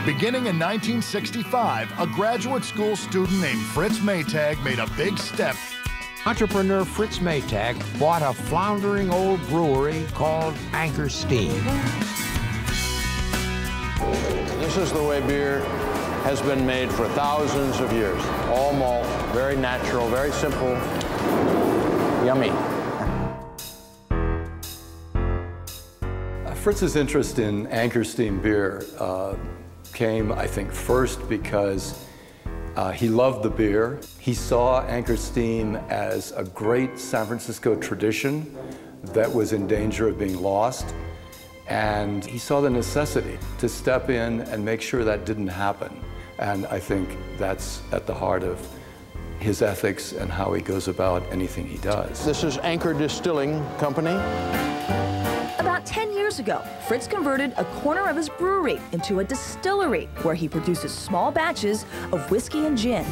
Beginning in 1965, a graduate school student named Fritz Maytag made a big step. Entrepreneur Fritz Maytag bought a floundering old brewery called Anchor Steam. This is the way beer has been made for thousands of years. All malt, very natural, very simple, yummy. Fritz's interest in Anchor Steam beer came, I think, first because he loved the beer. He saw Anchor Steam as a great San Francisco tradition that was in danger of being lost. And he saw the necessity to step in and make sure that didn't happen. And I think that's at the heart of his ethics and how he goes about anything he does. This is Anchor Distilling Company. About 10 years ago, Fritz converted a corner of his brewery into a distillery where he produces small batches of whiskey and gin.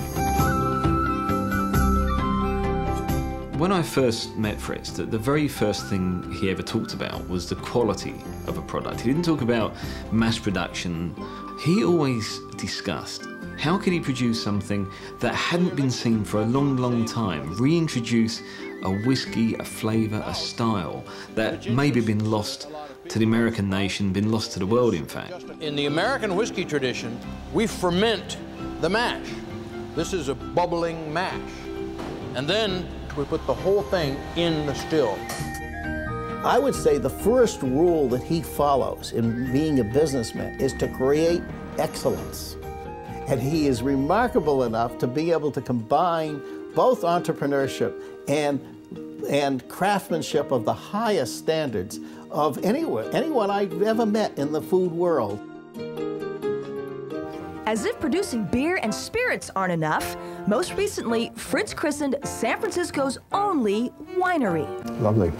When I first met Fritz, the very first thing he ever talked about was the quality of a product. He didn't talk about mass production. He always discussed how could he produce something that hadn't been seen for a long, long time, reintroduce a whiskey, a flavour, a style that maybe been lost to the American nation, been lost to the world, in fact. In the American whiskey tradition, we ferment the mash. This is a bubbling mash. And then we put the whole thing in the still. I would say the first rule that he follows in being a businessman is to create excellence. And he is remarkable enough to be able to combine both entrepreneurship and craftsmanship of the highest standards of anyone I've ever met in the food world. As if producing beer and spirits aren't enough, most recently, Fritz christened San Francisco's only winery. Lovely.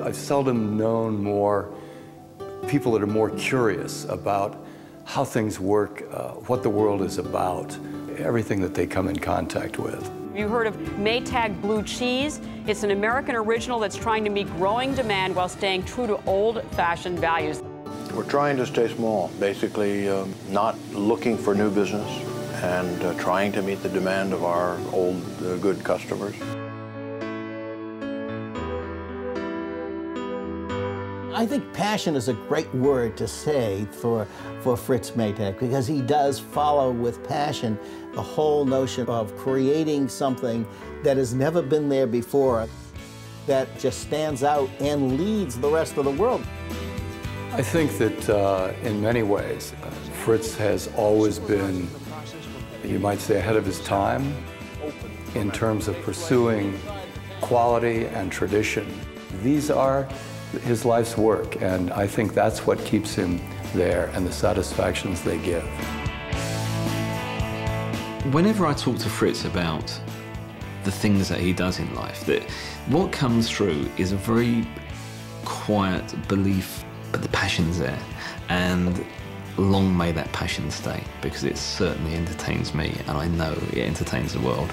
I've seldom known more people that are more curious about how things work, what the world is about, everything that they come in contact with. You heard of Maytag Blue Cheese? It's an American original that's trying to meet growing demand while staying true to old-fashioned values. We're trying to stay small, basically not looking for new business and trying to meet the demand of our old, good customers. I think passion is a great word to say for Fritz Maytag, because he does follow with passion the whole notion of creating something that has never been there before, that just stands out and leads the rest of the world. I think that in many ways, Fritz has always been, you might say, ahead of his time in terms of pursuing quality and tradition. These are his life's work, and I think that's what keeps him there and the satisfactions they give. Whenever I talk to Fritz about the things that he does in life, that what comes through is a very quiet belief, but the passion's there. And long may that passion stay, because it certainly entertains me, and I know it entertains the world.